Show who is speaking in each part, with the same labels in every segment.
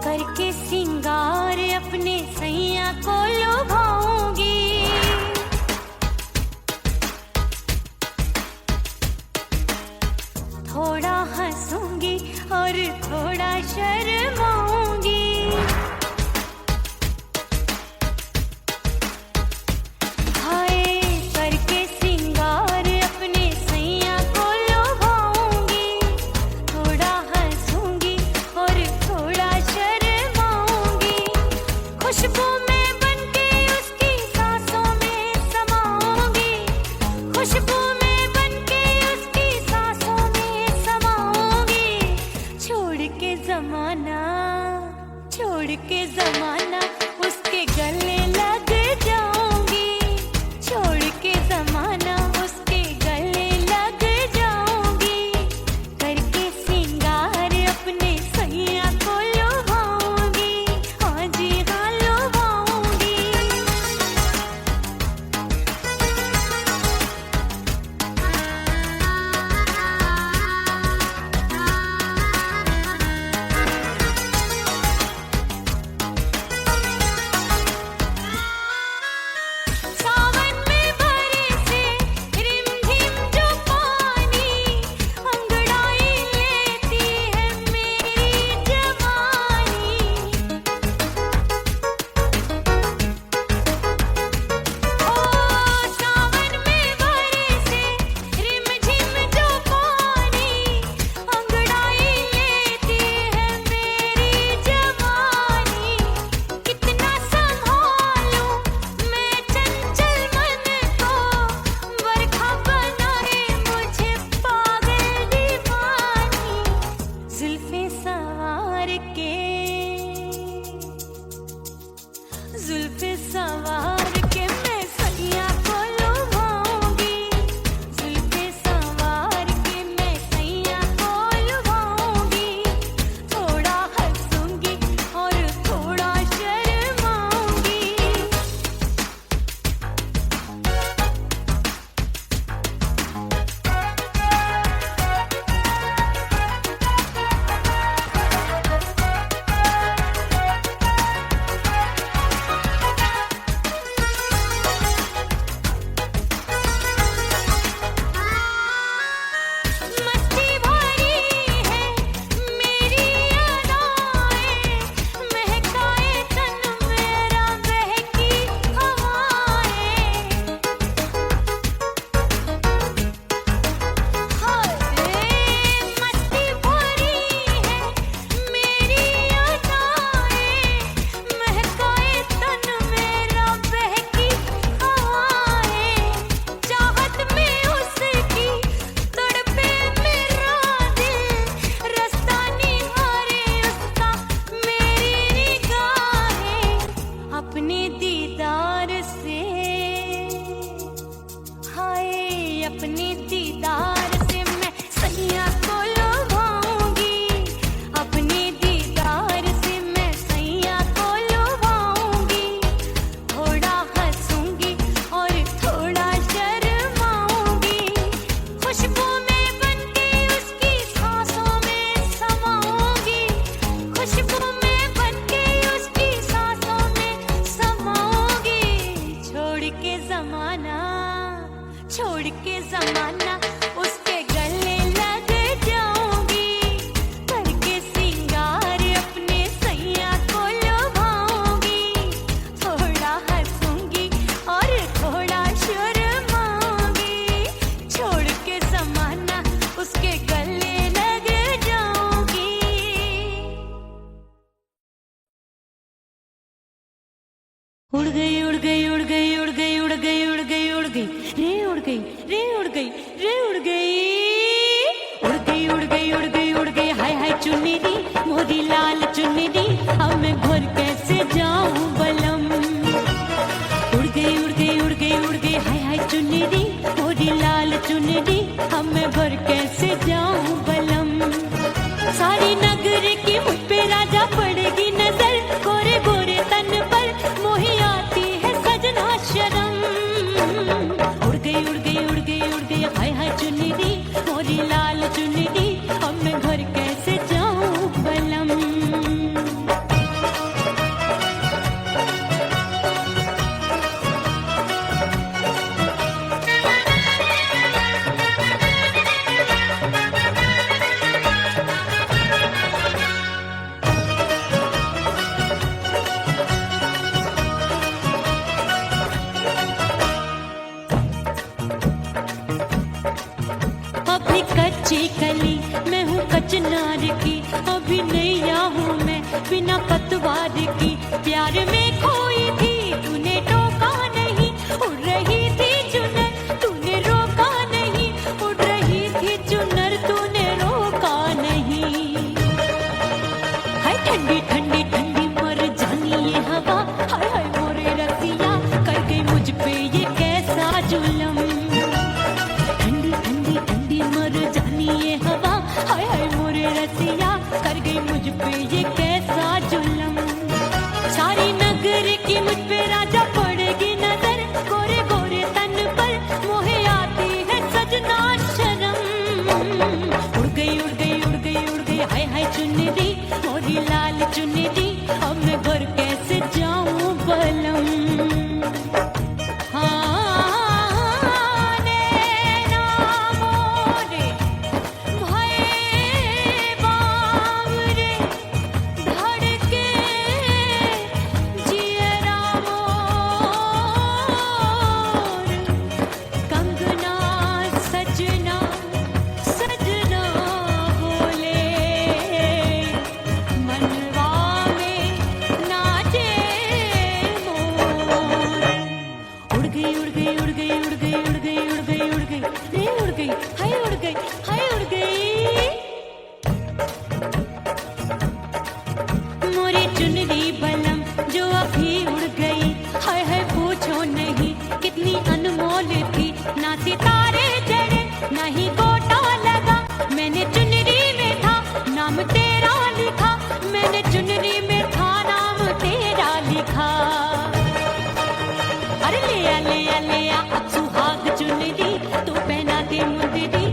Speaker 1: करके सिंगार अपने सैया को लुभाऊंगी, थोड़ा हंसूंगी और थोड़ा शर्माऊंगी। हाय करके सिंगार अपने सैया को लुभाऊंगी, थोड़ा हंसूंगी और थोड़ा शर्माऊंगी। खुशबू में बनके उसकी सांसों में समाऊंगी, खुशबू में बनके उसकी सांसों में समाऊंगी। छोड़ के जमाना उसके गले लग जाऊंगी, छोड़ के जमाना उसके गले लग जाऊंगी। करके सिंगार अपने सैया को लुभाऊंगी, हाँ जी हाँ लुभाऊंगी। सावन में बरसे रिमझिम जो पानी, अंगड़ाई लेती है मेरी जवानी। ओ सावन में बरसे रिमझिम जो पानी, अंगड़ाई लेती है मेरी जवानी। कितना संभालूं मैं चंचल मन को, बरखा बनाए मुझे पागल दीवानी। जुल्फे सवार के मैं सैया को लुभाऊंगी, जुल्फे सवार के मैं सैया को लुभाऊंगी। थोड़ा हंसूंगी और थोड़ा शर्माऊंगी। मस्ती भरी है मेरी अदाएं, महकाए तन मेरा बहकी हवाएं। हाय मस्ती भरी है मेरी अदाएं, महकाए तन मेरा बहकी हवाएं। चाहत में उसकी तड़पे मेरा दिल, रास्ता निहारे उसका मेरी निगाहें। अपने दीदार से हाय अपने दीदार से मैं सैया को लुभाऊंगी, अपने दीदार से मैं सैया को लुभाऊंगी। थोड़ा हंसूंगी और थोड़ा शर्माऊंगी। खुशबू में बनके उसकी सांसों में समाऊंगी, खुशबू में बनके उसकी सांसों में समाऊंगी। छोड़ के जमाना उसके गले लग जाऊंगी। करके सिंगार अपने सैया को लुभाऊंगी, थोड़ा हंसूंगी और थोड़ा शर्माऊंगी। छोड़ के जमाना उसके गले लग जाऊंगी। उड़ गई उड़ गई उड़ गई उड़ गई उड़ गई उड़ गई उड़ गई रे उड़ गई रे उड़ गई रे उड़ गई उड़ गई उड़ गई उड़ गई उड़ गई। हाय हाय चुन्नी मोरी लाल चुन्नी, अब मैं घर कैसे जाऊं बलम। उड़ गई उड़ गई उड़ गई उड़ गई हाय हाय चुन्नी मोरी लाल चुन्नी, अब मैं घर कैसे जाऊं बलम। सारी नगरी कच्ची कली मैं हूँ कचनार की, अभी नैया हूँ मैं बिना पतवार की। प्यार में खोई थी तूने टोका नहीं, उड़ रही थी चुनर तूने रोका नहीं, उड़ रही थी चुनर तूने रोका नहीं। हाय ठंडी ठंडी ठंडी मर जानी ये हवा, हाय हाय मोरे रसिया कर गई मुझ पे ये कैसा जुल्म। ठंडी ठंडी ठंडी मर जानी ये हवा, हाय हाय मोरे रसिया कर गई मुझ पे ये कैसा जुल्म। सारी नगर की मुझ पे राजा पड़ेगी नजर, गोरे गोरे तन पर मोहे आती है सजना शर्म। उड़ गई उड़ गई उड़ गई उड़ गई हाय हाय चुनरी मोरी लाल चुनरी, अब मैं घर कैसे जाऊं बलम। हाँ नैना मोरे भये बावरे, धड़के जियरा मोर, कंगना सजना सजना बोले, मनवा में नाचे मोर। उड़ गई उड़ गई उड़ गई उड़ गई उड़ गई उड़ गई उड़ गई रे उड़ गई हाय उड़ गई हाय उड़ गई। मोरी चुनरी बलम जो अभी उड़ गई, हाय हाय पूछो नहीं कितनी अनमोल थी। ना सितारे जड़े ना ही गोटा लगा, मैंने चुनरी में था नाम तेरा लिखा, मैंने चुनरी में था नाम तेरा लिखा। अरे ले आ अब सुहाग चुनरी तू पहना दे मुंदरी,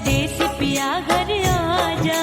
Speaker 1: परदेसी पिया घर आजा।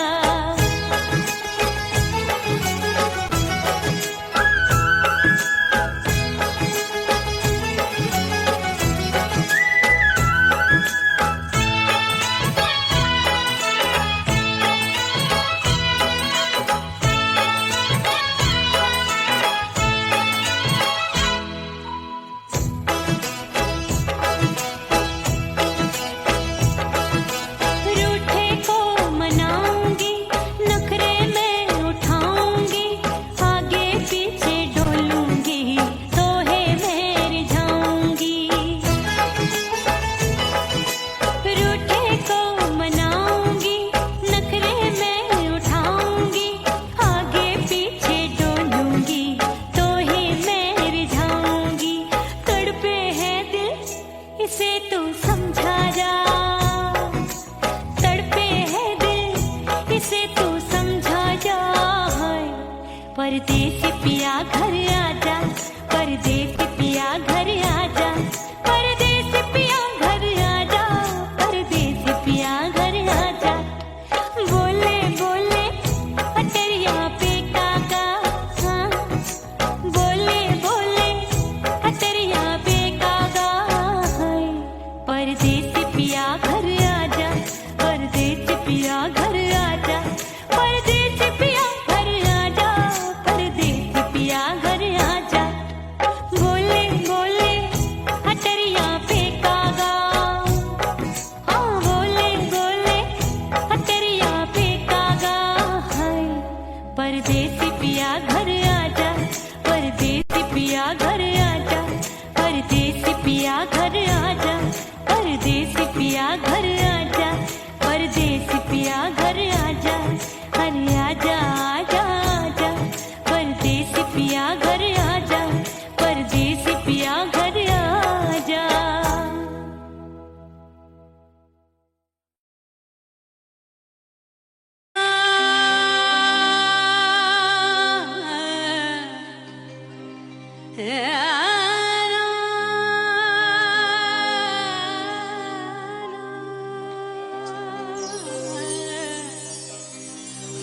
Speaker 1: परदेसी पिया घर आजा, परदेसी पिया घर आजा, परदेसी पिया घर आजा, परदेसी पिया घर आजा। बोले बोले अटरिया पे काका, हाँ बोले बोले अटरिया पे काका, परदेसी पिया घर आजा, परदेसी पिया घर आजा, परदेसी पिया परदेसी पिया घर आजा, परदेसी पिया घर आजा, परदेसी पिया घर आजा, परदेसी पिया घर आजा, परदेसी पिया घर आजा, अरे आजा आजा आजा, परदेसी पिया घर आजा, परदेसी पिया घर आजा।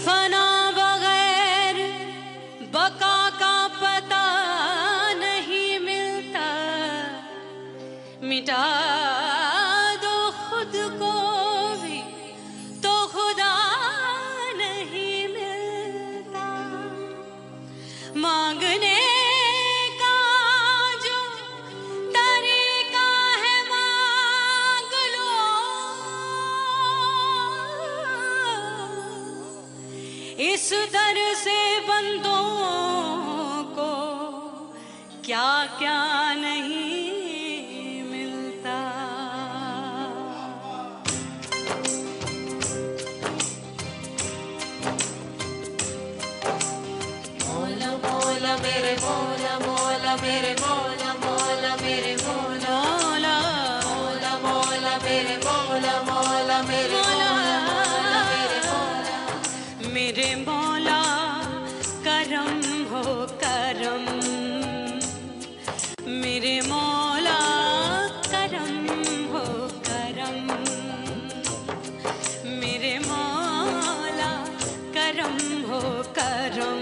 Speaker 1: फना बगैर बका का पता नहीं मिलता, मिटा दो खुद को भी तो खुदा नहीं मिलता। मांगने इस दर से बंदों को क्या क्या नहीं मिलता। मौला मौला मेरे मौला, मौला मेरे मौला, मौला मेरे मौला, मौला मौला मेरे मौला, मौला मेरे मौला, मेरे मौला करम हो करम, मेरे मौला करम हो करम, मेरे मौला करम हो करम,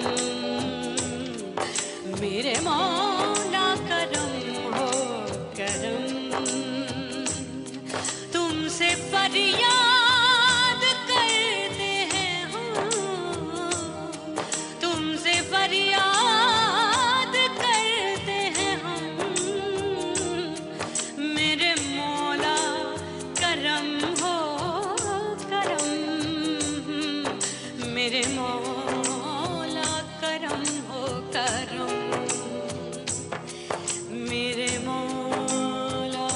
Speaker 1: मेरे मौला करम हो करम। तुमसे फरियाद करते हैं तुमसे फरियाद करते हैं हम, मेरे मौला करम हो करम, मेरे मौला करम हो करम, मेरे मौला।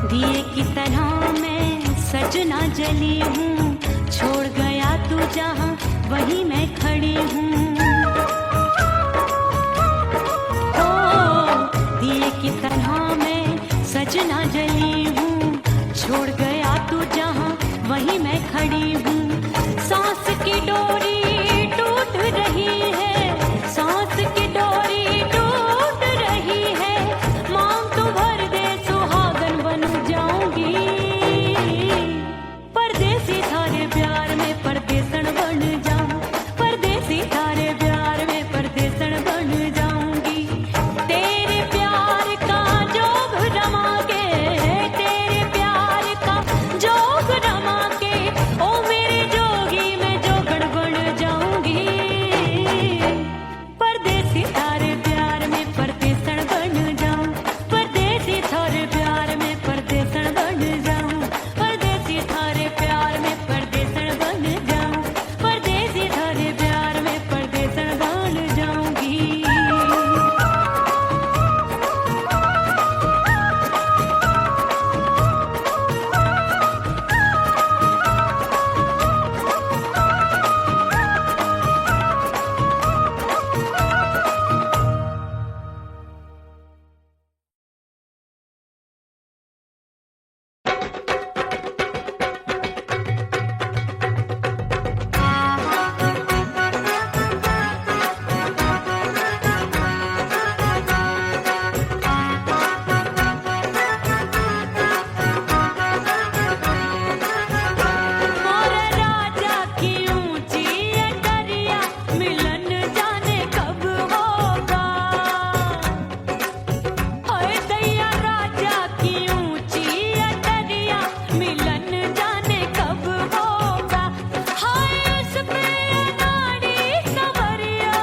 Speaker 1: दिए की तरह मैं सजना जली हूँ, छोड़ गया तू जहाँ वहीं मैं खड़ी हूँ। ओ दिए की तरह मैं सजना जली हूँ, छोड़ गया तू जहाँ वहीं मैं खड़ी हूँ। सांस की डोरी टूट रही है, सांस की डोरी टूट रही है, मांग तू भर दे सुहागन बन जाऊंगी। परदेसी थारे प्यार में परदेसन बन जाऊं, परदेसी थारे प्यार में परदेसन बन जाऊंगी। तेरे प्यार का जोग रमा के, तेरे प्यार का जोग रमा के, ओ मेरे जोगी मैं जोगड़ बन जाऊंगी। परदेसी थारे प्यार में परदेसन बन जाऊं, परदेसी थारे प्यार में परदेसन बन जाऊं, परदेसी थारे प्यार में परदेसन बन जाऊं, परदेसी थारे प्यार में परदेसन बन जाऊंगी। और राजा की ऊंची अटरिया मिलन जाने कब होगा। हाय दैया राजा की ऊंची अटरिया मिलन जाने कब होगा। हाय उस पे अनाड़ी सवरिया,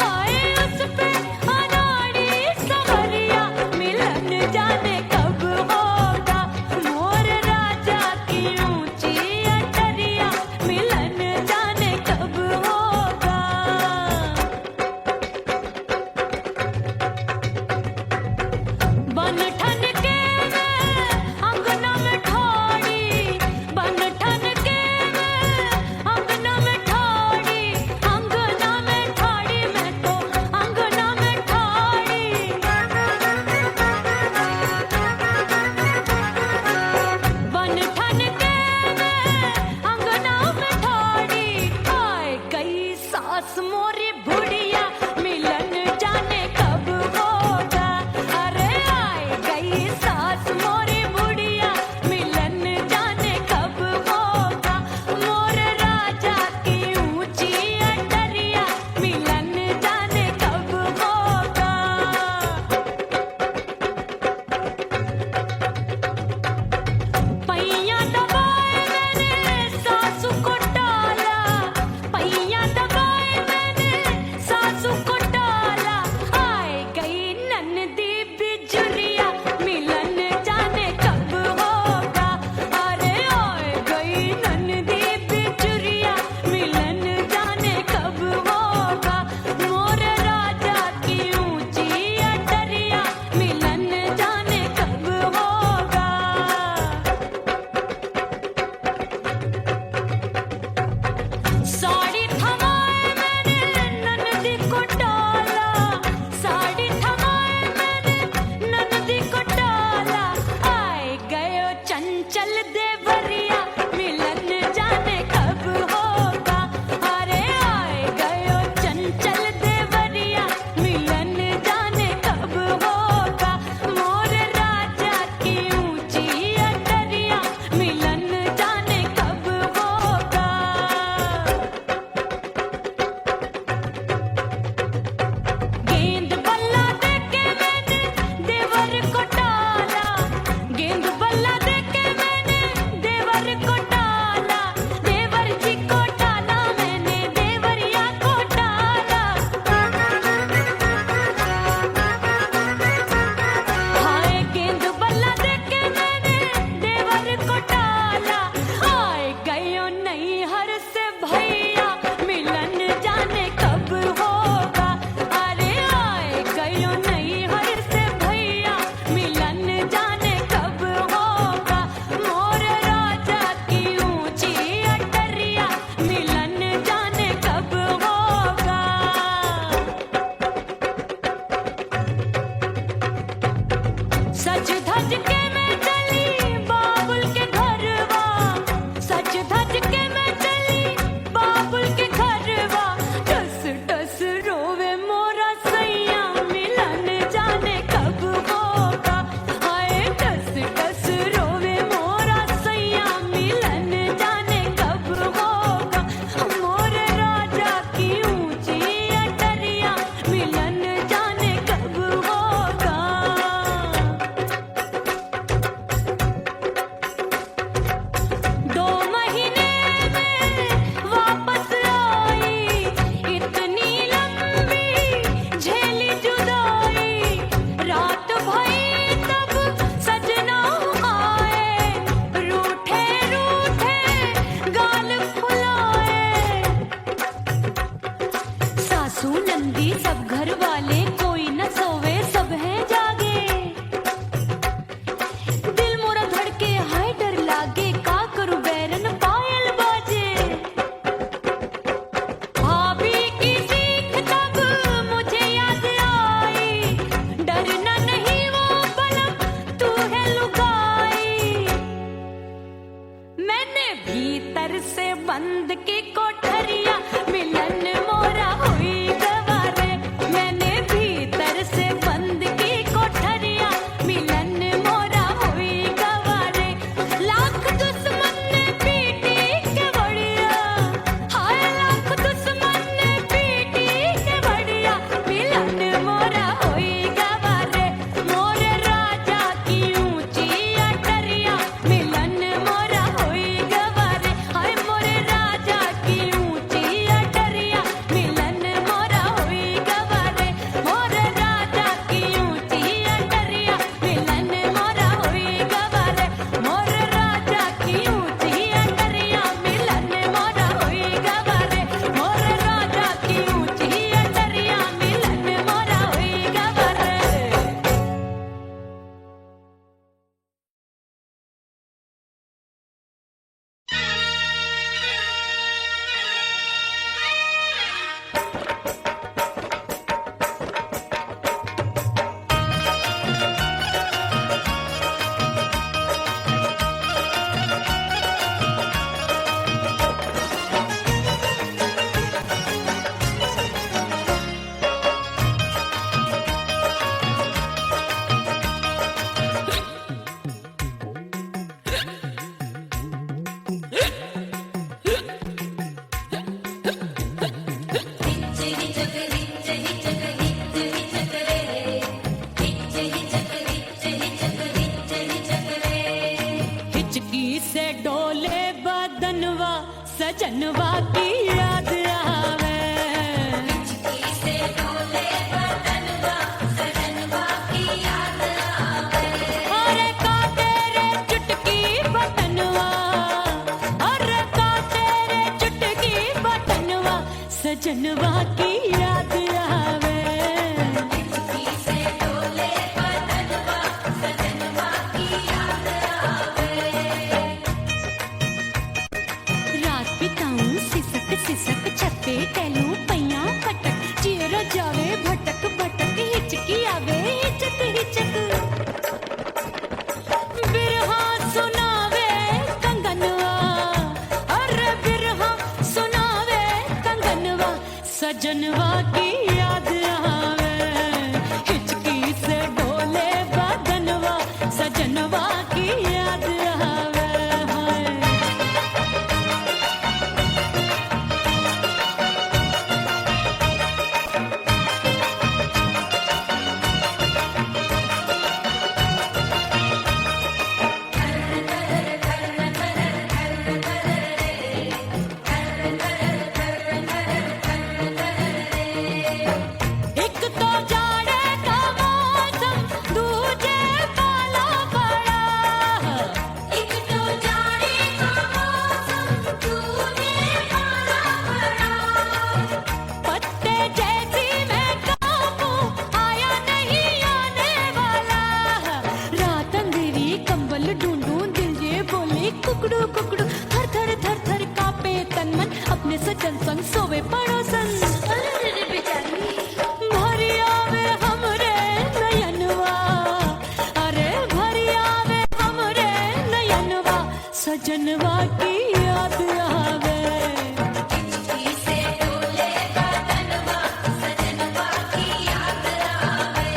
Speaker 1: हाय उस पे अनाड़ी सवरिया मिलन जाने कब होगा। मोर राजा की ऊंची अटरिया मिलन जाने कब होगा। बन ठन के मैं अंगना में ठाड़ी, बन ठन के मैं अंगना में ठाड़ी, अंगना में ठाड़ी मैं तो अंगना में ठाड़ी। बन ठन के मैं अंगना में ठाड़ी, आए गई सास मोरी बुढ़िया मिलन जाने कब होगा। अरे आए गई सास मोरी बुढ़िया मिलन जाने कब होगा। मोर राजा की ऊंची अटरिया मिलन जाने कब होगा। पैया दबाए मैंने सासू को टाला, पैया दबाए मैंने सजनवा की याद आवे।
Speaker 2: हिचकी से डोले बदनवा, सजनवा की याद आवे।
Speaker 1: रात बिताऊं सिसक सिसक छत पे टहलूं पैया पटक चेहरा जावे भटक भटक हिचकी आवे हिचक हिचक। बिरहा सुनावे कंगनवा, अरे बिरहा सुनावे कंगनवा, सजनवा की याद आवे। हिचकी से डोले बदनवा, सजनवा की याद आवे। हाय एक तो जाड़े का मौसम, दूजे पाला पड़ा।
Speaker 2: एक तो जाने का मौसम, दूजे पाला पड़ा।
Speaker 1: पत्ते जैसी मैं कांपूं, आया नहीं आने वाला। रात अंधेरी कंबल ढूंढूं, दिल ये बोले कुकड़ू कुकड़ू। थर थर थर थर कांपे तन मन, अपने सजन संग सोवे पड़ोसन।
Speaker 2: अरे रे बेचारी,
Speaker 1: भरी आवे हमरे नयनवा, अरे भरी आवे हमरे नयनवा, सजनवा की याद आवे।
Speaker 2: हिचकी से डोले बदनवा, सजनवा की याद आवे।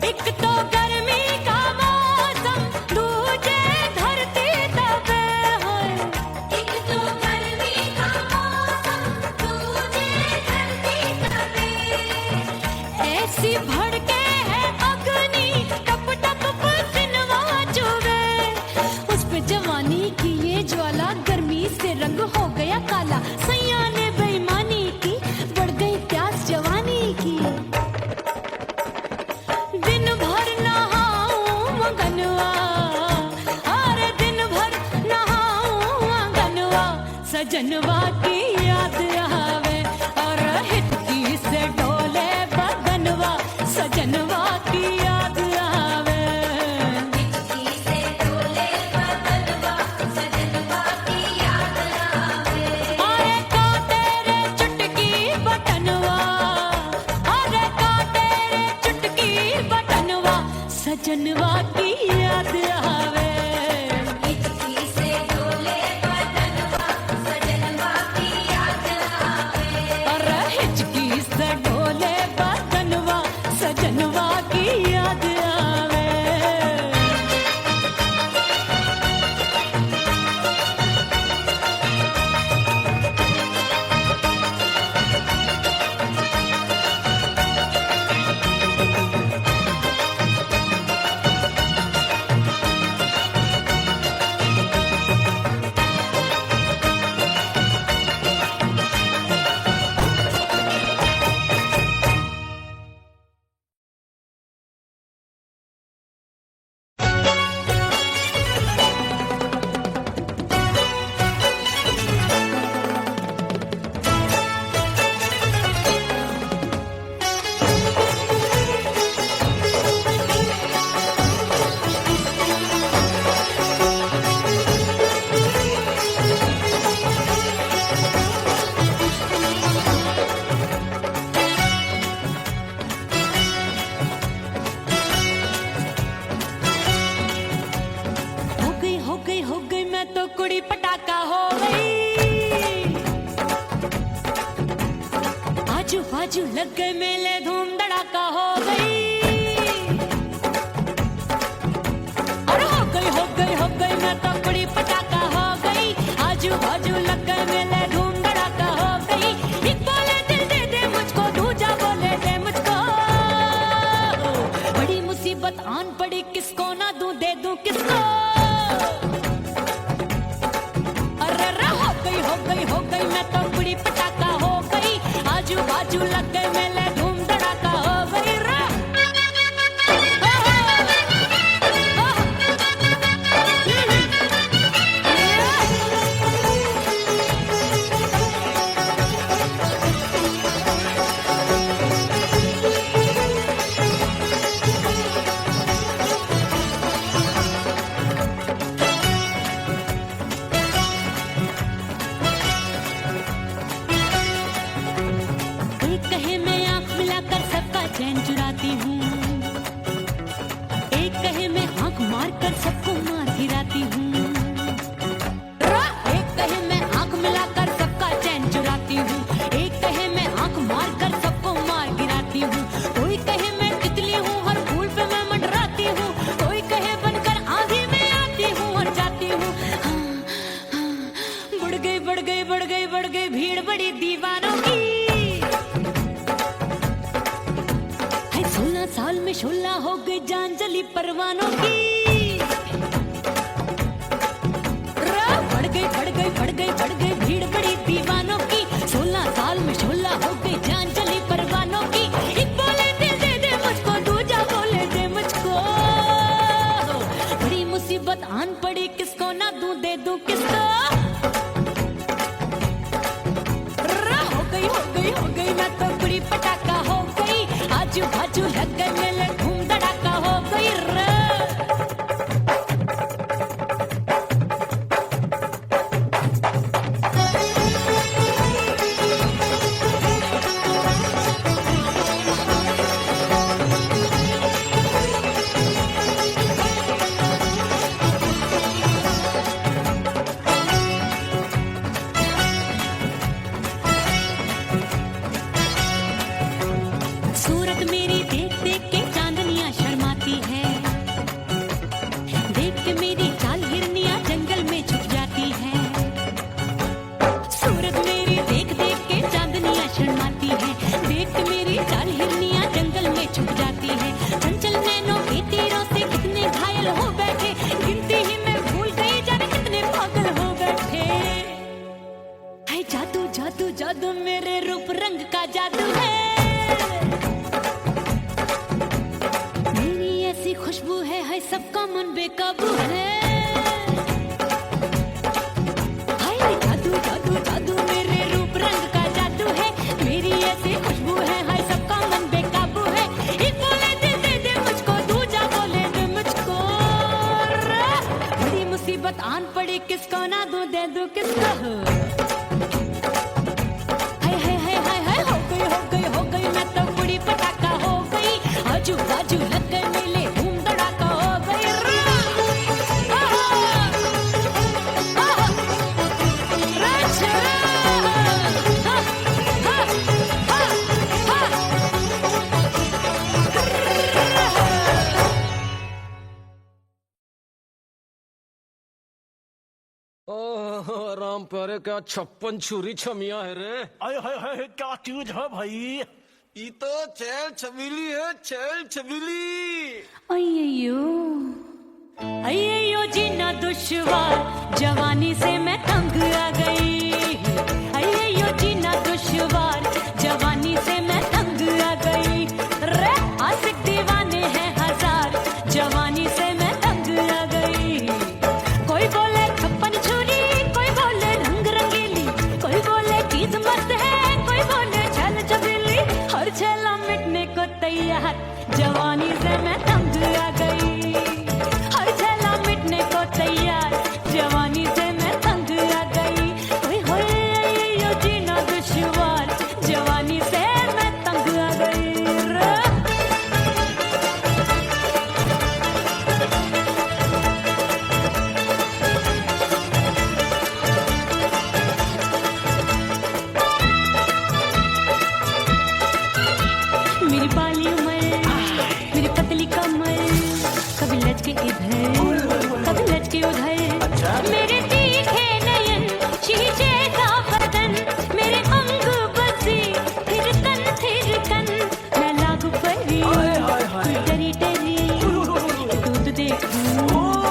Speaker 1: एक तो गर्मी का मौसम, दूजे धरती तपे। हाय
Speaker 2: एक तो गर्मी का मौसम, दूजे धरती तपे।
Speaker 1: ऐसी भड़के है अग्नि, टप टप पसीनवा चुभे। उस पे जवानी की ये ज्वाला, गर्मी से रंग हो गया काला। सैया ने बेईमानी की, बढ़ गई प्यास जवानी की। दिन भर नहाऊं मगनवा, अरे दिन भर नहाऊं आंगनवा, सजनवा की याद आवे। और हिचकी से डोले बदनवा, सजनवा की याद आवे।
Speaker 2: हिचकी से डोले बदनवा, सजनवा की याद आवे।
Speaker 1: अरे का तेरे चुटकी बटनवा, अरे का तेरे चुटकी बटनवा, सजनवा की याद आवे।
Speaker 2: हिचकी से डोले बदनवा, सजनवा की याद आवे।
Speaker 1: अरे हिचकी से डोले बदनवा, सजनवा की याद आवे। कुड़ी पटाखा हो गई, आजू बाजू लग गए मेले, धूम धड़ाका हो गई। अरे हो गई मैं तो कुड़ी पटाखा हो गई, आजू बाजू लग गए मेले, धूम धड़ाका हो गई। एक बोले दिल दे दे मुझको, दूजा बोले दे मुझको, बड़ी मुसीबत आन पड़ी, किसको ना दूं दे दूं दूं किसको? अरे रे हो गई हो गई हो गई, मैं तो बुरी पटाखा हो गई। आजू बाजू लग गए मेले, धूम धड़ाका हो गई रे। एक कहे मैं आंख मिलाकर सबका चैन चुराती हूँ, एक कहे मैं आंख मारकर सबको मार गिराती हूँ। एक कहे मैं आंख मिलाकर सबका चैन चुराती हूँ, एक कहे मैं आंख मारकर सबको मार गिराती हूँ। कोई कहे मैं तितली हूँ, हर फूल पे मैं मंडराती हूँ। कोई कहे बनकर आंधी में आती हूँ और जाती हूँ। हाँ, हाँ, बढ़ गई बढ़ गई बढ़ गई बढ़ गई भीड़ बड़ी दीवानों की। 16 साल में शोला हो गई जान जली परवानों की। बढ़ गई बढ़ गई बढ़ गई बढ़ गई भीड़ बड़ी दीवानों की। 16 साल में शोला हो गई जान जली परवानों की। एक बोले दिल दे दे मुझको, दूजा बोले दे मुझको। बड़ी मुसीबत आन पड़ी, किसको ना दूं दे दूं किसको? हो गई मैं तो बुरी पटाखा हो गई। आजू बाजू लग गए मेले, धूम धड़ाका हो गई रे। सूरत मेरी देख देख के चांदनियां शर्माती है, देख के मेरी चाल हिरनियां जंगल में छुप जाती है। सूरत मेरी देख देख के चांदनियां शर्माती है, देख के मेरी चाल हिरनियां जंगल में छुप जाती है। चंचल नैनों के तीरों से कितने घायल हो बैठे, गिनती ही मैं भूल गई जाने कितने पागल हो बैठे। है जादू जादू जादू मेरे रूप रंग का जादू है। खुशबू है सबका मन बेकाबू है। हाय जादू जादू जादू मेरे रूप रंग का जादू है। मेरी ऐसी खुशबू है, हाय सबका मन बेकाबू है। एक बोले दिल दे दे मुझको, दूजा बोले दे मुझको। बड़ी मुसीबत आन पड़ी, किसको ना दूं दे दूं किसको? हाय हाय हाय हाय हाय हो गई हो गई हो गई, मैं तो बुरी पटाखा हो गई। आजू बाजू लग गए मेले, धूम धड़ाका हो गई रे।
Speaker 3: ओह राम प्यारे, क्या 56 छुरी छमिया है रे।
Speaker 4: हाय हाय हाय, क्या चीज है भाई?
Speaker 3: ये तो चैल छबीली है, चैल छबीली।
Speaker 1: अय्यो अय्यो जीना दुश्वार, जवानी से मैं तंग आ गई। अय्यो जीना दुश्वार, जवानी से मैं तंग आ गई रे। आशिक दीवाने हैं हजार, जवानी से मैं तंग आ गई। कोई बोले 56 छुरी, कोई बोले रंग रंगीली, कोई बोले चीज मस्त है, कोई बोले छल छबीली। हर छला मिटने को तैयार, जवानी से मैं तंग आ गई। हर छला मिटने को तैयार, जवानी से मैं तंग आ गई। ओए होए यो जीना दुश्वार, जवानी से मैं तंग आ गई रे। मेरी बाली उम्र, मेरी पतली कमर, कभी लचके इधर कभी लचके उधर। मेरे तीखे नयन, शीशे का बदन, मेरे अंग बसी थिरकन। मैं लागू परी, तू डरी डरी, दूध देखूं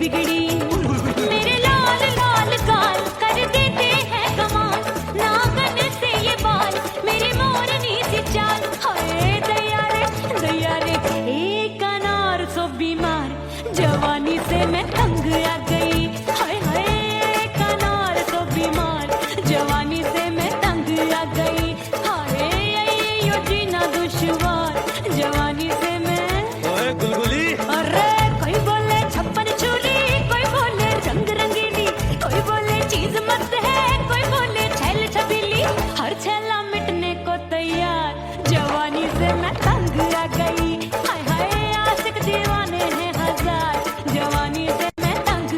Speaker 1: बिगड़ी मेरे लाल लाल गाल कर देते हैं कमाल नागन से ये बाल मेरी मोरनी सी चाल हाय दया रे एक अनार सो बीमार जवानी से मैं तंग आ गई हाय हाय एक अनार सो बीमार जवानी से मैं तंग आ गई हाय यो जीना दुश्वार जवानी से मैं
Speaker 3: ओए गुलगुली
Speaker 1: अरे कोई बोले छप्पन चूली कोई बोले रंग रंगीली कोई बोले चीज मस्त है कोई बोले छैल छबीली हर छैला मिटने को तैयार जवानी से मैं तंग आ गई हाय हाय आशिक दीवाने हैं हजार जवानी से मैं तंग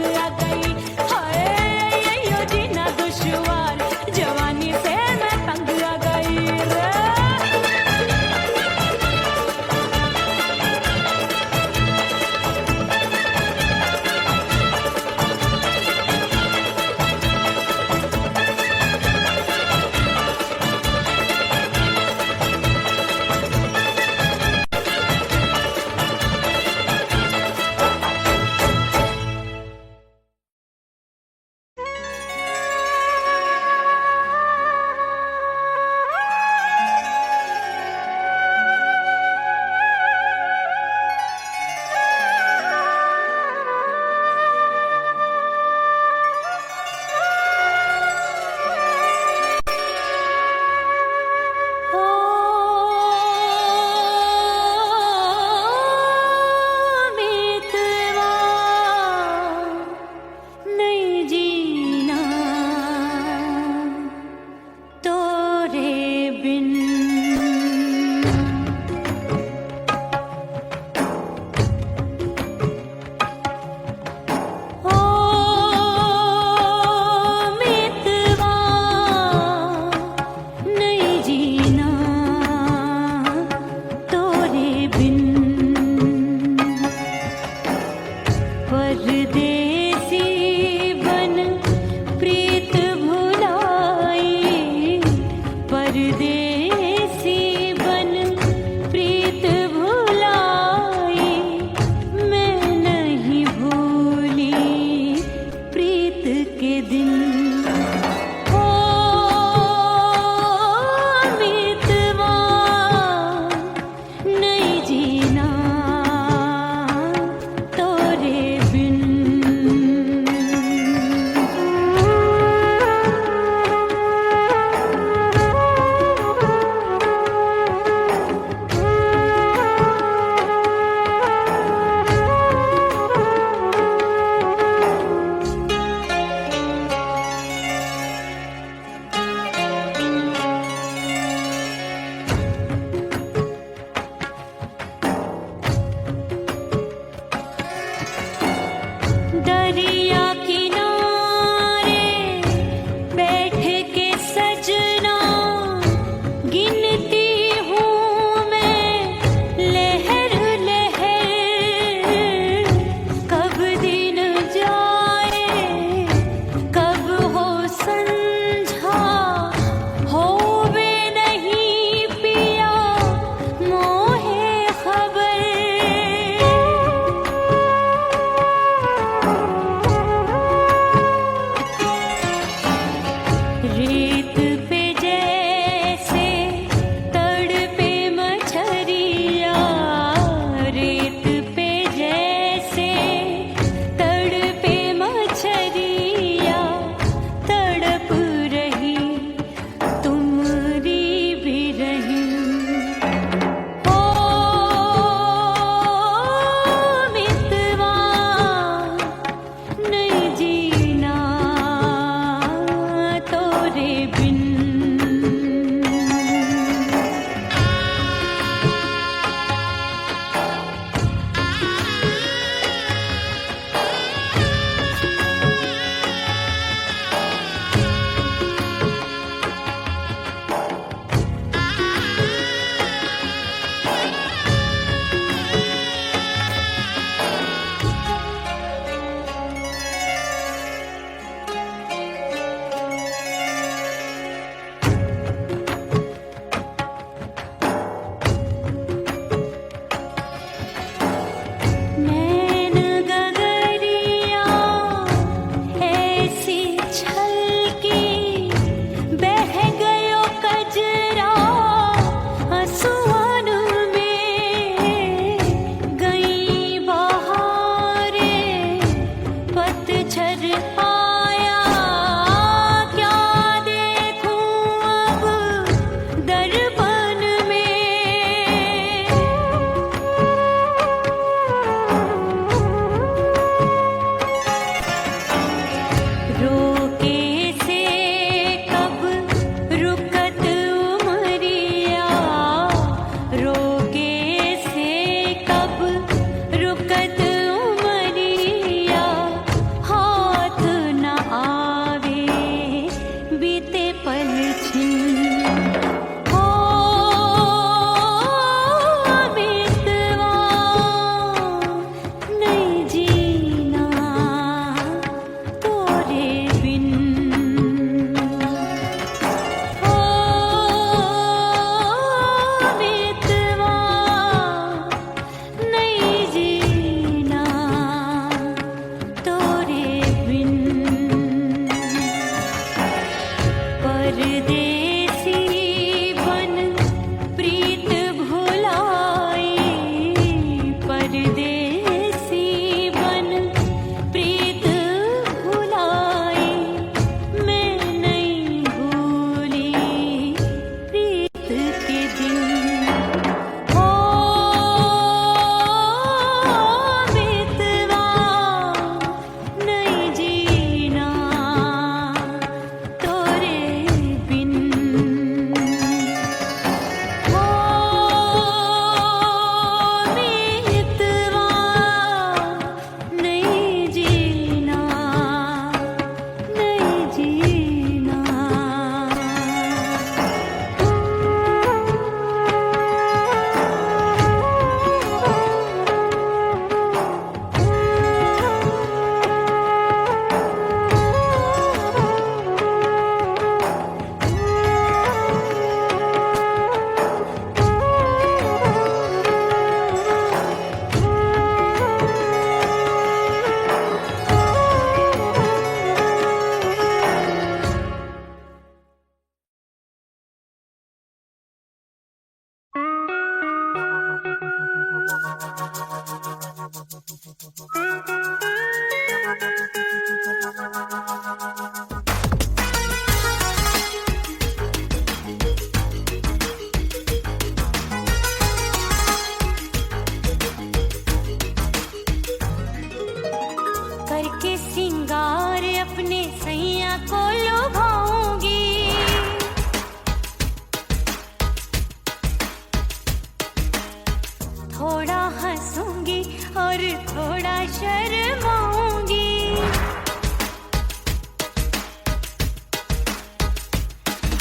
Speaker 1: हंसूंगी और थोड़ा शर्माऊंगी।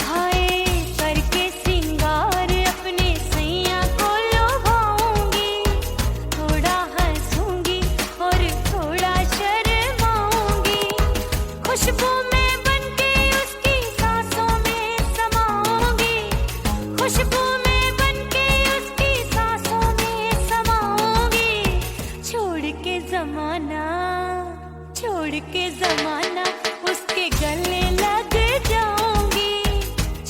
Speaker 1: हाय करके सिंगार अपने सैया को लुभाऊंगी। थोड़ा हंसूंगी और थोड़ा शर्माऊंगी। खुशबू में बनके उसकी सांसों में समाऊंगी। खुशबू में बनके उसकी सांसों में समाऊंगी। छोड़ के जमाना उसके गले लग जाऊंगी।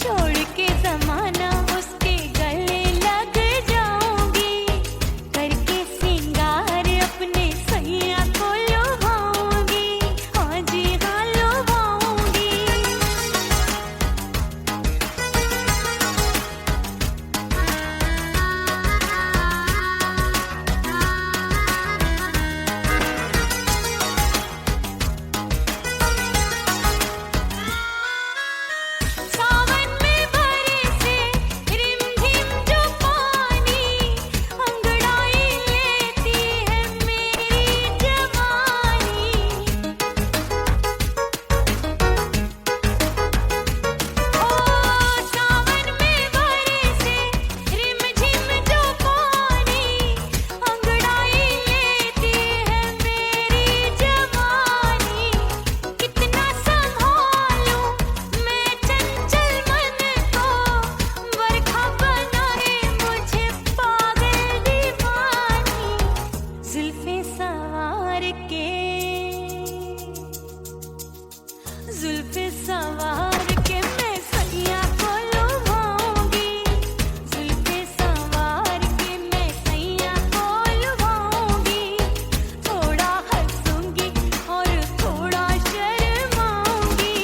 Speaker 1: छोड़ के जमाना उसके गले लग जाऊंगी। करके सिंगार अपने सैया को लुभाऊंगी। हाँ जी हाँ लुभाऊंगी। सावन में बरसे रिमझिम जो पानी, अंगड़ाई लेती है मेरी जवानी। ओ सावन में बरसे रिमझिम जो पानी, अंगड़ाई लेती है मेरी जवानी। कितना संभालूं मैं चंचल मन को, बरखा बनाए मुझे पागल दीवानी। जुल्फे सवार के मैं सैया को लुभाऊंगी। जुल्फे सवार के मैं सैया को लुभाऊंगी। थोड़ा हंसूंगी और थोड़ा शर्माऊंगी।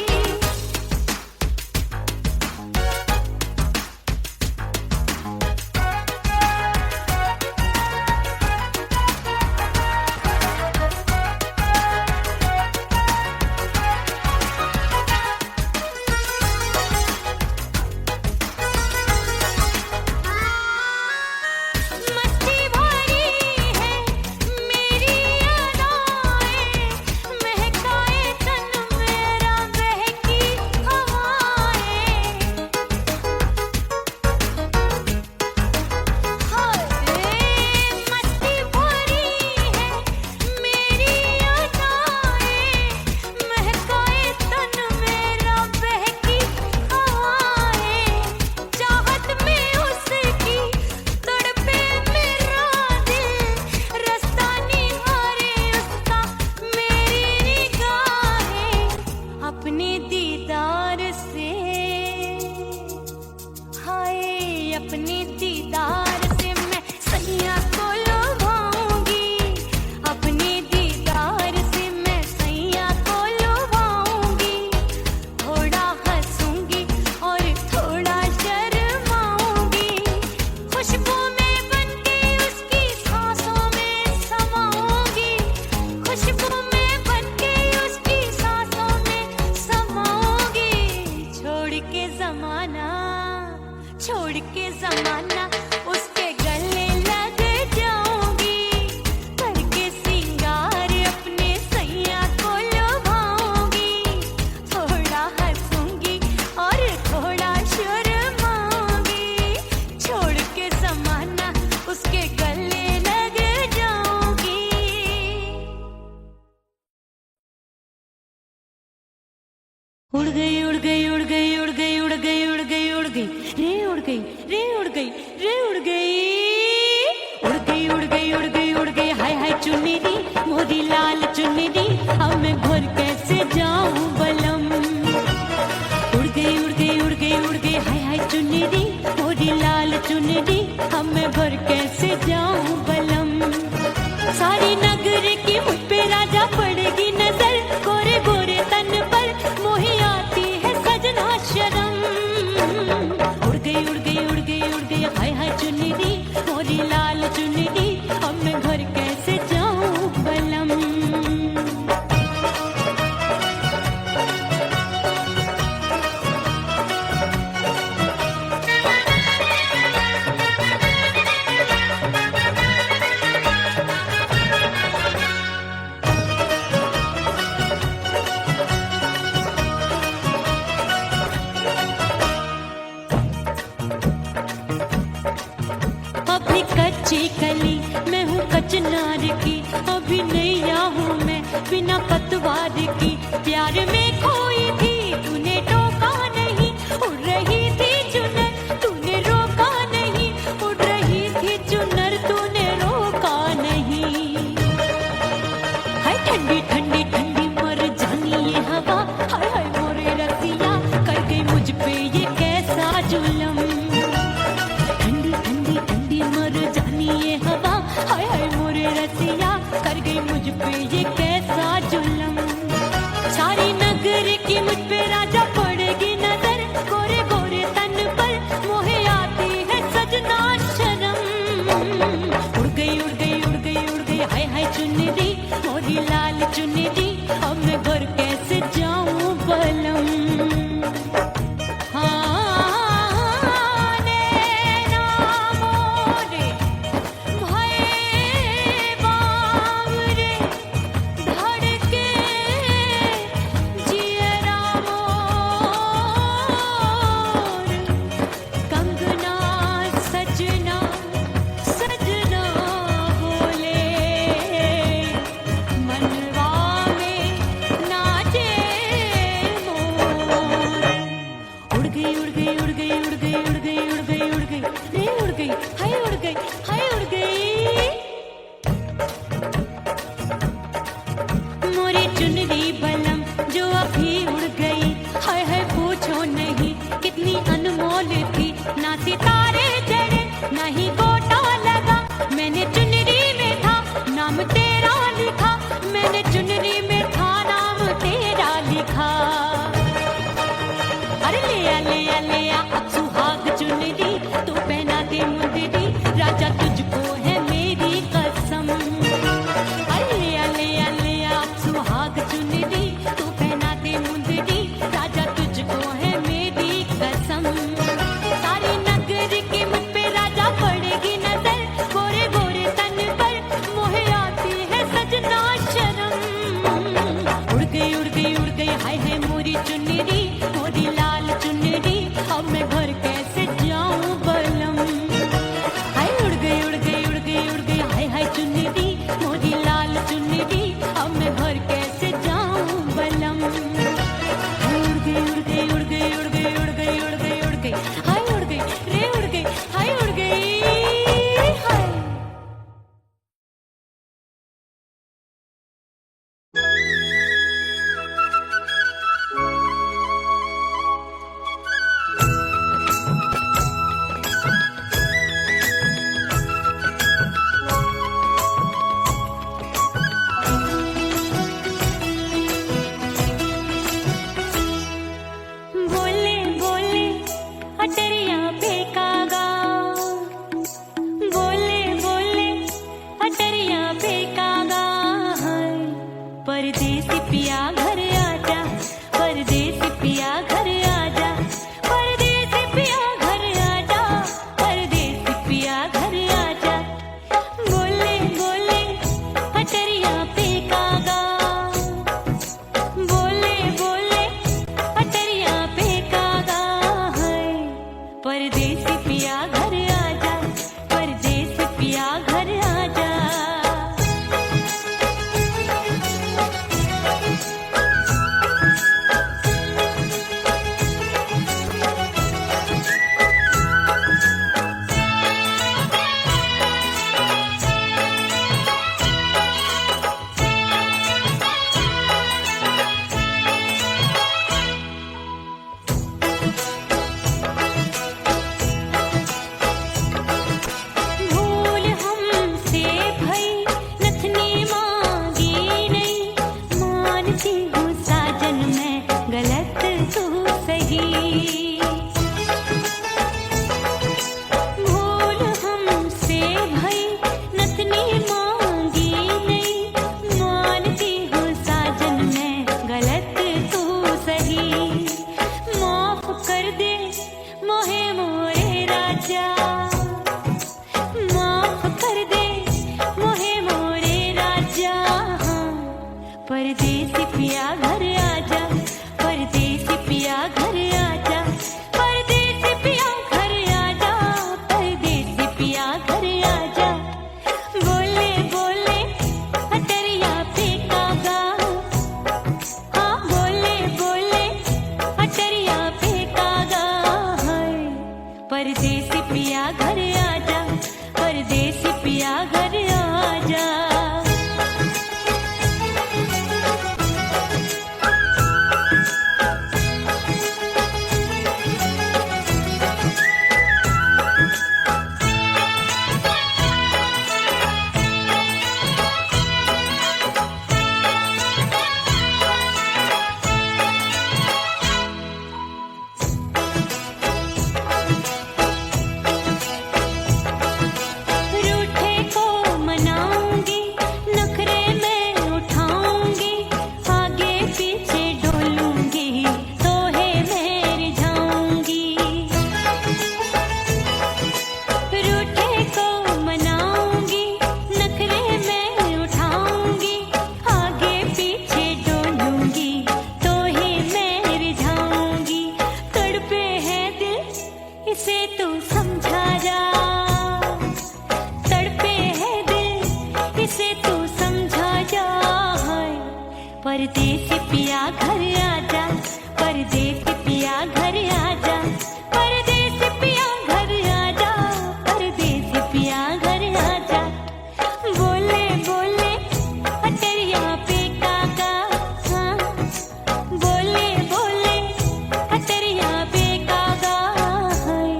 Speaker 1: मस्ती भरी है मेरी अदाएं, महकाए तन मेरा बहकी हवाएं। हाय मस्ती भरी है मेरी अदाएं, महकाए तन मेरा बहकी हवाएं। चाहत में उसकी तड़पे मेरा दिल, रास्ता निहारे उसका मेरी निगाहें। अपने दीदार से हाय अपने दीदार से मैं सैया को लुभाऊंगी। अपने दीदार से मैं सैया को लुभाऊंगी। थोड़ा हंसूंगी और थोड़ा शर्माऊंगी। खुशबू में बनके उसकी सांसों में समाऊंगी। खुशबू में बनके उसकी सांसों में समाऊंगी। छोड़ के जमाना उसके गले लग जाऊंगी। करके सिंगार अपने सैया को लुभाऊंगी। थोड़ा हंसूंगी और थोड़ा शर्माऊंगी। छोड़ के जमाना उसके गले लग जाऊंगी। उड़ गई उड़ गई उड़ गई उड़ गई उड़ गई उड़ गई उड़ गई रे उड़ गई रे उड़ गई रे उड़ गई। उड़ गई उड़ गई उड़ गई उड़ गई हाय हाय चुन्नी दी मोरी लाल चुन्नी दी, अब मैं घर कैसे जाऊं बलम। उड़ गई उड़ गई उड़ गई उड़ गई हाय हाय चुन्नी दी मोरी लाल चुन्नी दी, अब मैं घर कैसे जाऊं बलम। सारी नगर की मुझ पे राजा पड़ेगी नजर, गोरे गोरे तन पर मोही आती कचनार की, अभी नैया हूँ मैं बिना पतवार की। प्यार में खोई थी तूने टोका नहीं, उड़ रही थी चुनर तूने रोका नहीं, उड़ रही थी चुनर तूने रोका नहीं। हाय ठंडी ठंडी ठंडी मर जानी ये हवा, हाय हाय मोरे रसिया कर गई मुझ पे ये कैसा जुलम। ठंडी ठंडी ठंडी मर जानी ये हवा, हाय हाय मोरे रसिया कर गई मुझ पे ये कैसा जुलम। सारी नगर की मुझ पे राजा पड़ेगी नजर, गोरे गोरे तन पर मोहे आती है सजना शर्म। उड़ गई उड़ गई उड़ गई उड़ गई हाय हाय चुनरी मोरी लाल चुनरी, अब मैं घर कैसे जाऊं बलम। हाँ नैना मोरे भये बावरे, धड़के जियरा मोर, कंगना सजना सजना बोले, मनवा में नाचे मोर। उड़ गई उड़ गई उड़ गई उड़ गई उड़ गई उड़ गई उड़ गई रे उड़ गई हाय उड़ गई हाय उड़ गई। मोरी चुनरी बलम जो अभी उड़ गई, हाय हाय पूछो नहीं कितनी अनमोल थी। ना सितारे चढ़े ना ही गोटा लगा, मैंने चुनरी में था नाम तेरा लिखा, मैंने चुनरी में था नाम तेरा लिखा। अरे ले आ अब सुहाग चुनरी, तू पहना दे मुंदरी राजा तुझको है मेरी कसम। अरे ले आ अब सुहाग चुनरी, तू पहना दे मुंदरी राजा तुझको है मेरी कसम। सारी नगर की मुझ पे राजा पड़ेगी नजर, गोरे गोरे तन पर मोहे आती है सजना शर्म। उड़ गई उड़ गई उड़ गई हाय हाय मोरी चुनरी मोरी लाल चुनरी, अब मैं घर कैसे जाऊं बलम। हाय उड़ गई उड़ गई उड़ गई उड़ गई हाय हाय चुनरी मोरी लाल चुनरी, अब मैं घर कैसे जाऊं बलम। हाय उड़ गई उड़ गई उड़ गई उड़ गई उड़ गई उड़ गई उड़ गई हाय उड़ गई रे उड़ गई हाय उड़ गई हाय। बोले बोले अटरिया पे कागा, बोले बोले अटरिया पे कागा, हाय परदेसी पिया घर आजा, परदेसी पिया घर आजा, परदेसी पिया घर आजा, परदेसी पिया घर आजा। बोले बोले अटरिया पे कागा, बोले बोले अटरिया पे कागा, हाय परदेसी पिया घर आजा, परदेसी पिया घर आजा। भूल हमसे भई नथनी मांगी नहीं, मानती हूँ साजन मैं गलत तू सही। भूल हमसे भई नथनी मांगी नहीं, मानती हूँ साजन मैं गलत तू सही। माफ कर दे मोहे मोरे राजा, माफ कर दे मोहे मोरे राजा, हाँ परदेसी पिया घर आजा, परदेसी पिया घर आजा, परदेसी पिया घर आजा, परदेसी पिया घर आजा। बोले परदेसी पिया घर आजा, परदेसी पिया घर आजा, परदेसी पिया घर आजा, परदेसी पिया घर आजा। बोले बोले अटरिया पे काका, हाँ बोले बोले अटरिया पे काका, हाय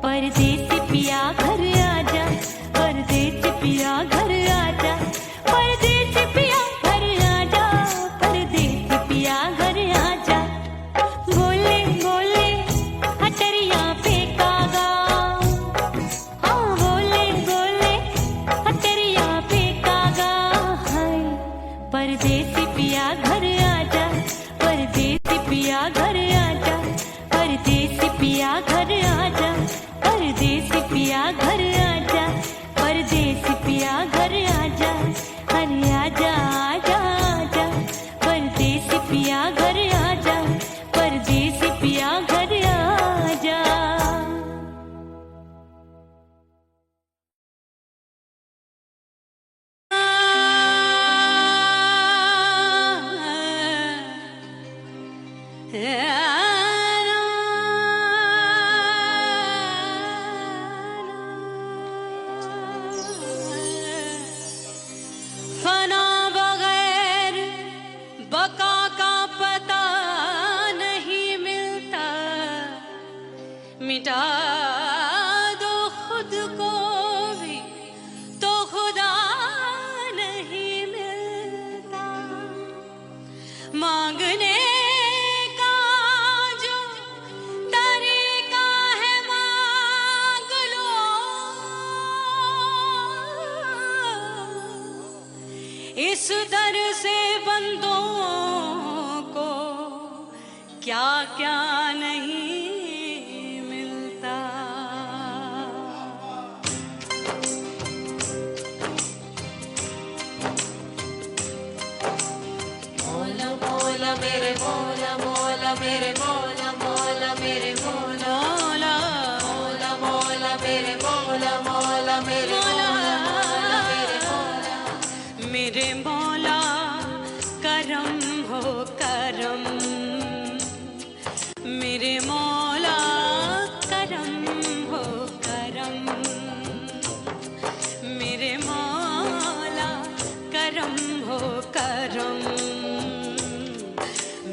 Speaker 1: परदेसी पिया घर आजा, परदेसी पिया घर आजा, परदेसी पिया घर आजा, परदेसी पिया घर आजा। बोले बोले अटरिया पे कागा, हाँ बोले बोले अटरिया पे कागा, हाय परदेसी पिया घर आजा, परदेसी पिया घर आजा, परदेसी पिया घर आजा, परदेसी पिया घर आजा, परदेसी पिया घर आजा, अरे आजा आजा आजा, परदेसी पिया घर आजा, परदेसी पिया घर आजा। फना बगैर बका का पता नहीं मिलता, मिटा दो खुद को भी तो खुदा नहीं मिलता। मांगने का जो तरीका है मांग लो, इस दर से बंदों को क्या क्या नहीं मिलता।
Speaker 2: मौला मौला मेरे मौला मौला मेरे मौला मौला मेरे मौला मौला मौला मेरे मौला मौला मेरे मौला मौला मेरे मौला।
Speaker 1: मेरे मौला करम हो करम, मेरे मौला करम हो करम, मेरे मौला करम हो करम,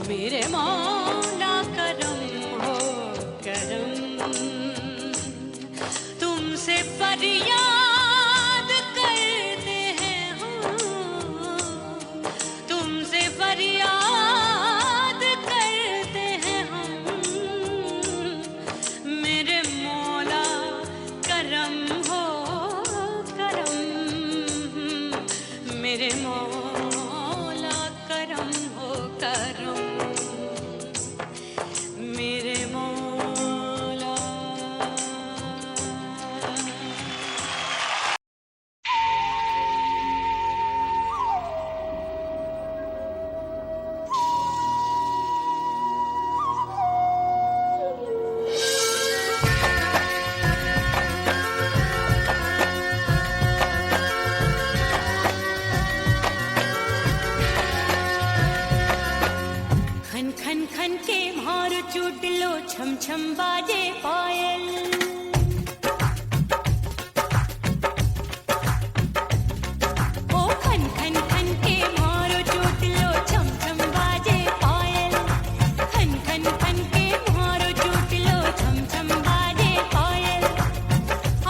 Speaker 1: मेरे मौला करम हो करम। तुमसे फरियाद करते हैं हम, तुमसे फरियाद करते हैं हम, मेरे मौला करम हो करम, मेरे मौला करम हो करम, मेरे मौला। खन खन खन के मार चूट लो, छम छम बाजे पायल, ओ खन खन खन के मार चूट लो, छम छम बाजे पायल, खन खन खन के मार चूट लो, छम छम बाजे पायल।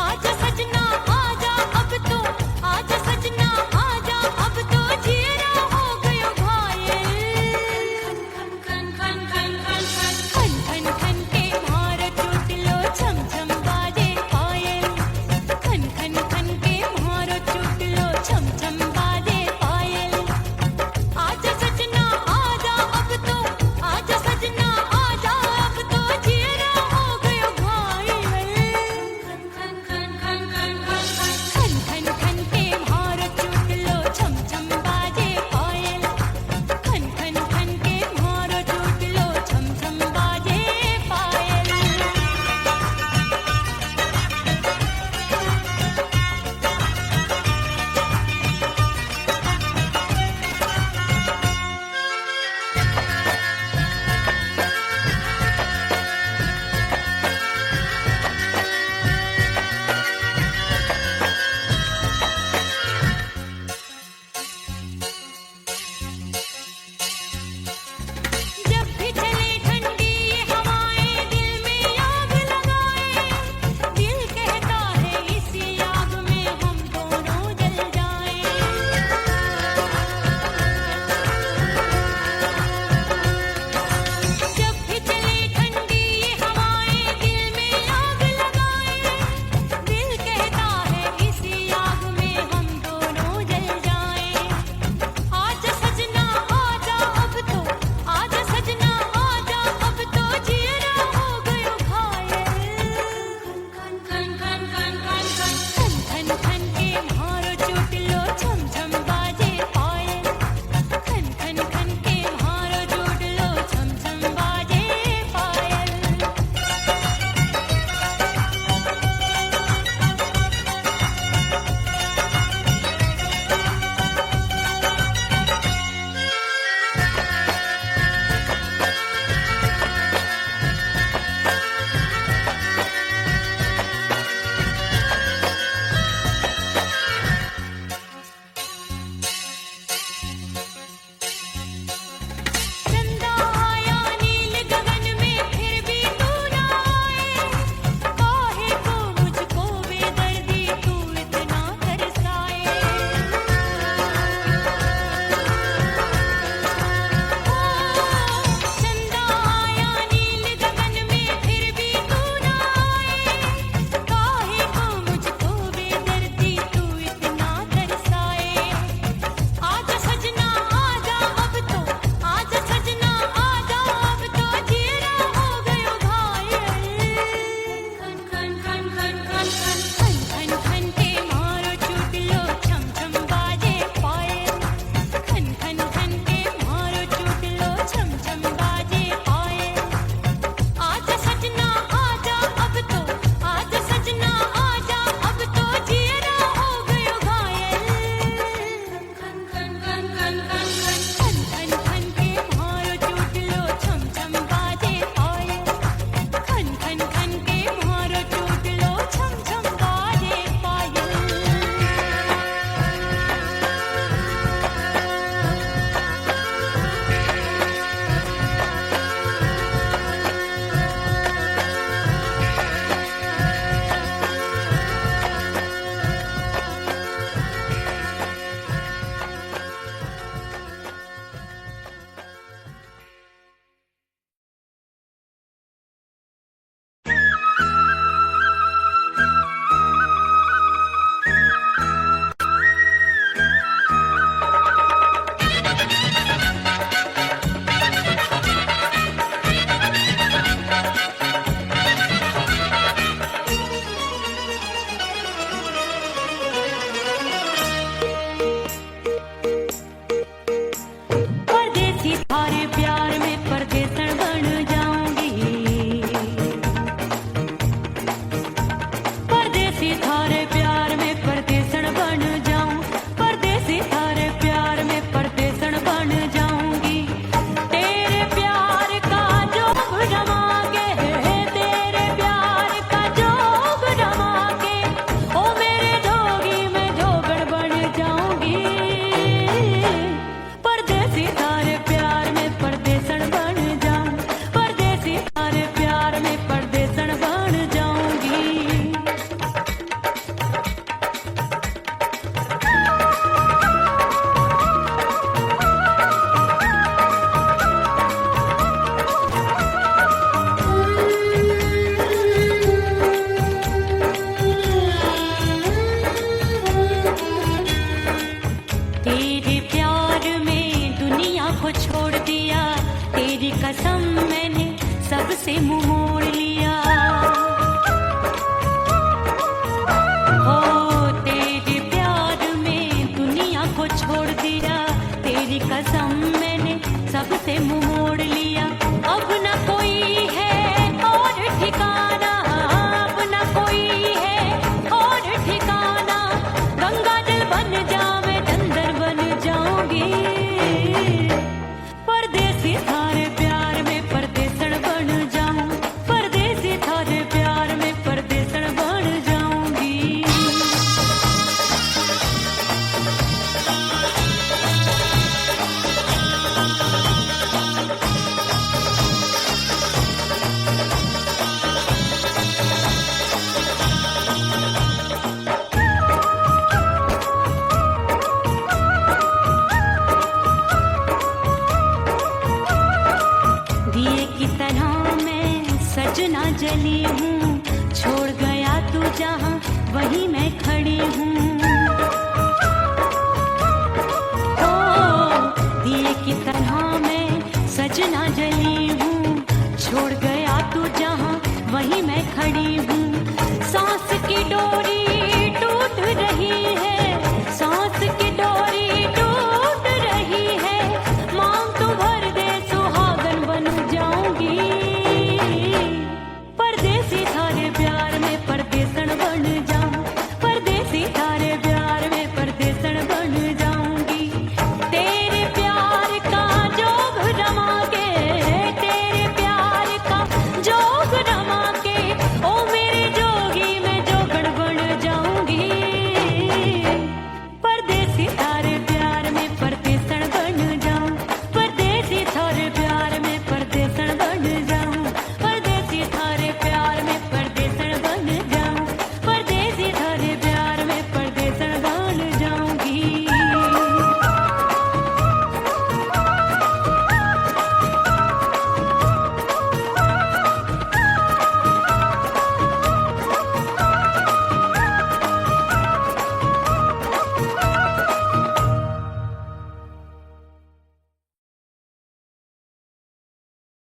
Speaker 1: आजा सजना आजा अब तो, आजा सजना आजा अब तो, जियरा हो गयो घायल।
Speaker 2: खन खन खन खन खन खन
Speaker 1: खन खन खन के मार चूट लो, छम छम बाजे पायल, खन खन खन के मार चूट लो, छम छम बाजे पायल। आजा सजना आजा अब तो, आजा सजना आजा अब तो, जियरा हो गयो घायल।
Speaker 2: खन खन खन खन खन खन
Speaker 1: खन खन खन के मार चूट लो, छम छम बाजे पायल, खन खन खन के मार चूट लो, छम छम बाजे पायल। सबसे मुंह मोड़ लिया। हो तेरे प्यार में दुनिया को छोड़ दिया, तेरी कसम मैंने सबसे मुंह मोड़ लिया। अब न कोई है और ठिकाना, अब न कोई है और ठिकाना। गंगा जल बन जावे डंगर बन जाऊंगी, परदेसी थारे प्यार में परदेसण बन जाऊं, परदेसी थारे प्यार में परदेसण बन जाऊंगी। दिए की तरह मैं सजना जली हूँ, छोड़ गया तू जहाँ वहीं मैं खड़ी हूँ। ओ दिए की तरह मैं सजना जली हूँ, छोड़ गया तू जहाँ वहीं मैं खड़ी हूँ।